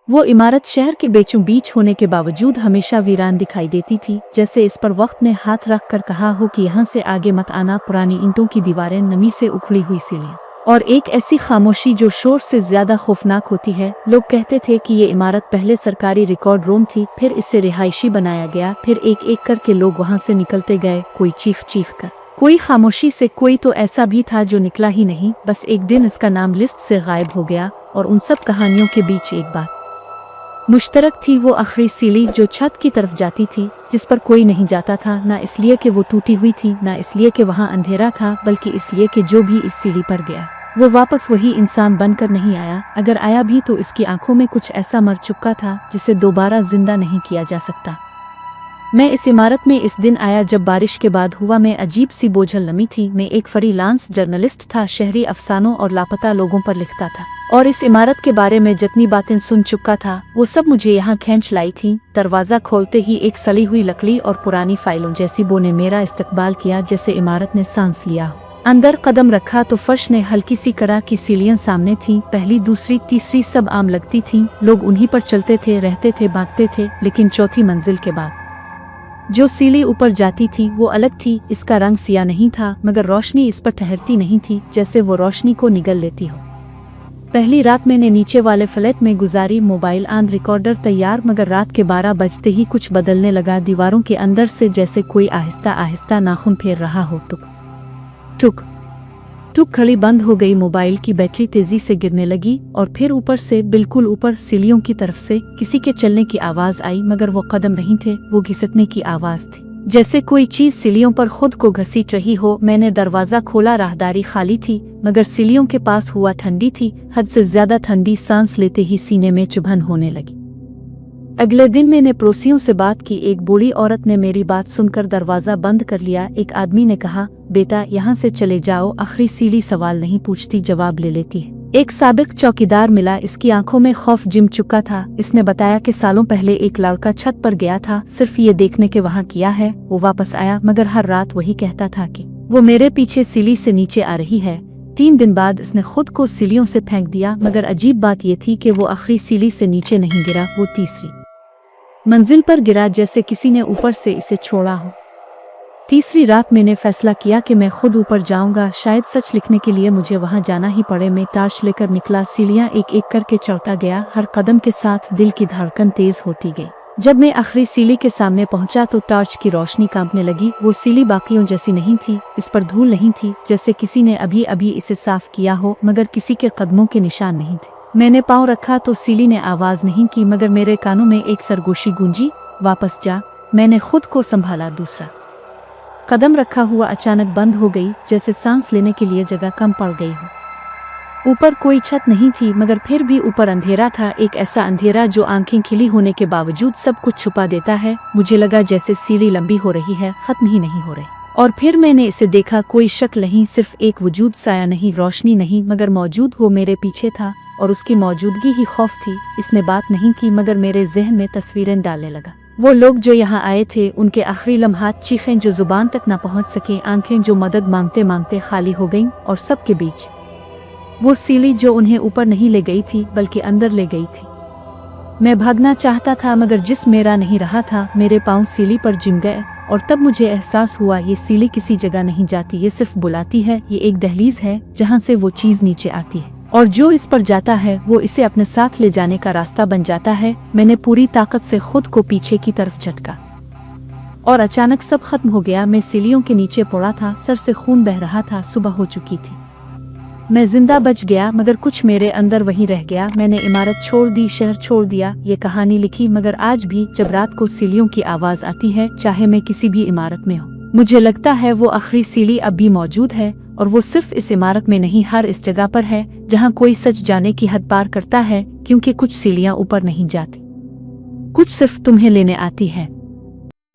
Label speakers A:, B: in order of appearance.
A: वो इमारत शहर के बीचों बीच होने के बावजूद हमेशा वीरान दिखाई देती थी, जैसे इस पर वक्त ने हाथ रख कर कहा हो कि यहाँ से आगे मत आना। पुरानी ईंटों की दीवारें, नमी से उखड़ी हुई सीढ़ियाँ और एक ऐसी खामोशी जो शोर से ज्यादा खौफनाक होती है। लोग कहते थे कि ये इमारत पहले सरकारी रिकॉर्ड रूम थी, फिर इसे रिहायशी बनाया गया, फिर एक एक करके लोग वहाँ से निकलते गए, कोई चीख कर, कोई खामोशी से, कोई तो ऐसा भी था जो निकला ही नहीं। बस एक दिन इसका नाम लिस्ट से गायब हो गया और उन सब कहानियों के बीच एक बात मुश्तरक थी, वो आखिरी सीढ़ी जो छत की तरफ जाती थी, जिस पर कोई नहीं जाता था, ना इसलिए कि वो टूटी हुई थी, ना इसलिए कि वहाँ अंधेरा था, बल्कि इसलिए कि जो भी इस सीढ़ी पर गया वो वापस वही इंसान बनकर नहीं आया। अगर आया भी तो इसकी आंखों में कुछ ऐसा मर चुका था जिसे दोबारा जिंदा नहीं किया जा सकता। मैं इस इमारत में इस दिन आया जब बारिश के बाद हुआ में अजीब सी बोझल नमी थी। मैं एक फ्रीलांस जर्नलिस्ट था, शहरी अफसानों और लापता लोगों पर लिखता था, और इस इमारत के बारे में जितनी बातें सुन चुका था वो सब मुझे यहाँ खींच लाई थी। दरवाज़ा खोलते ही एक सड़ी हुई लकड़ी और पुरानी फाइलों जैसी बो ने मेरा इस्तकबाल किया, जैसे इमारत ने सांस लिया हो। अंदर कदम रखा तो फर्श ने हल्की सी करा की सीढ़ियाँ सामने थीं, पहली, दूसरी, तीसरी सब आम लगती थीं। लोग उन्हीं पर चलते थे, रहते थे, भागते थे, लेकिन चौथी मंजिल के बाद जो सीढ़ी ऊपर जाती थी वो अलग थी। इसका रंग सिया नहीं था, मगर रोशनी इस पर ठहरती नहीं थी, जैसे वो रोशनी को निगल लेती हो। पहली रात मैंने नीचे वाले फ्लैट में गुजारी, मोबाइल ऑन, रिकॉर्डर तैयार, मगर रात के 12 बजते ही कुछ बदलने लगा। दीवारों के अंदर से जैसे कोई आहिस्ता आहिस्ता नाखून फेर रहा हो। टुक टुक टुक घड़ी बंद हो गई, मोबाइल की बैटरी तेजी से गिरने लगी, और फिर ऊपर से, बिल्कुल ऊपर, सीढ़ियों की तरफ से किसी के चलने की आवाज आई, मगर वो कदम नहीं थे, वो घिसकने की आवाज थी, जैसे कोई चीज सीढ़ियों पर खुद को घसीट रही हो। मैंने दरवाजा खोला, राहदारी खाली थी, मगर सीढ़ियों के पास हुआ ठंडी थी, हद से ज्यादा ठंडी। सांस लेते ही सीने में चुभन होने लगी। अगले दिन मैंने पड़ोसियों से बात की। एक बूढ़ी औरत ने मेरी बात सुनकर दरवाजा बंद कर लिया। एक आदमी ने कहा, बेटा यहाँ से चले जाओ, आखिरी सीढ़ी सवाल नहीं पूछती, जवाब ले लेती है। एक साबिक चौकीदार मिला, इसकी आंखों में खौफ जिम चुका था। इसने बताया कि सालों पहले एक लड़का छत पर गया था, सिर्फ ये देखने के वहाँ किया है। वो वापस आया, मगर हर रात वही कहता था कि वो मेरे पीछे सीढ़ी से नीचे आ रही है। 3 दिन बाद इसने खुद को सीढ़ियों से फेंक दिया, मगर अजीब बात ये थी कि वो आखिरी सीढ़ी से नीचे नहीं गिरा, वो तीसरी मंजिल पर गिरा, जैसे किसी ने ऊपर से इसे छोड़ा हो। तीसरी रात मैंने फैसला किया कि मैं खुद ऊपर जाऊंगा, शायद सच लिखने के लिए मुझे वहां जाना ही पड़े। मैं टार्च लेकर निकला, सीढ़ियां एक एक करके चढ़ता गया, हर कदम के साथ दिल की धड़कन तेज होती गई। जब मैं आखिरी सीढ़ी के सामने पहुंचा तो टार्च की रोशनी कांपने लगी। वो सीढ़ी बाकियों जैसी नहीं थी, इस पर धूल नहीं थी, जैसे किसी ने अभी अभी इसे साफ किया हो, मगर किसी के कदमों के निशान नहीं थे। मैंने पाँव रखा तो सीढ़ी ने आवाज नहीं की, मगर मेरे कानों में एक सरगोशी गूंजी, वापस जा। मैंने खुद को संभाला, दूसरा कदम रखा हुआ अचानक बंद हो गई, जैसे सांस लेने के लिए जगह कम पड़ गई हो। ऊपर कोई छत नहीं थी, मगर फिर भी ऊपर अंधेरा था, एक ऐसा अंधेरा जो आंखें खिली होने के बावजूद सब कुछ छुपा देता है। मुझे लगा जैसे सीढ़ी लंबी हो रही है, खत्म ही नहीं हो रही। और फिर मैंने इसे देखा, कोई शक नहीं, सिर्फ एक वजूद, साया नहीं, रोशनी नहीं, मगर मौजूद। वो मेरे पीछे था और उसकी मौजूदगी ही खौफ थी। इसने बात नहीं की, मगर मेरे जहन में तस्वीरें डालने लगा। वो लोग जो यहाँ आए थे, उनके आखिरी लम्हात, चीखें जो जुबान तक ना पहुँच सके, आंखें जो मदद मांगते मांगते खाली हो गईं, और सबके बीच वो सीढ़ी जो उन्हें ऊपर नहीं ले गई थी बल्कि अंदर ले गई थी। मैं भागना चाहता था, मगर जिस्म मेरा नहीं रहा था। मेरे पाँव सीढ़ी पर जिम गए और तब मुझे एहसास हुआ ये सीढ़ी किसी जगह नहीं जाती, ये सिर्फ बुलाती है। ये एक दहलीज है जहाँ से वो चीज़ नीचे आती है, और जो इस पर जाता है वो इसे अपने साथ ले जाने का रास्ता बन जाता है। मैंने पूरी ताकत से खुद को पीछे की तरफ झटका और अचानक सब खत्म हो गया। मैं सीढ़ियों के नीचे पड़ा था, सर से खून बह रहा था, सुबह हो चुकी थी। मैं जिंदा बच गया, मगर कुछ मेरे अंदर वहीं रह गया। मैंने इमारत छोड़ दी, शहर छोड़ दिया, ये कहानी लिखी, मगर आज भी जब रात को सीढ़ियों की आवाज आती है, चाहे मैं किसी भी इमारत में हूँ, मुझे लगता है वो आखिरी सीढ़ी अब भी मौजूद है। और वो सिर्फ इस इमारत में नहीं, हर इस जगह पर है जहाँ कोई सच जाने की हद पार करता है, क्योंकि कुछ सीढ़ियाँ ऊपर नहीं जाती, कुछ सिर्फ तुम्हें लेने आती है।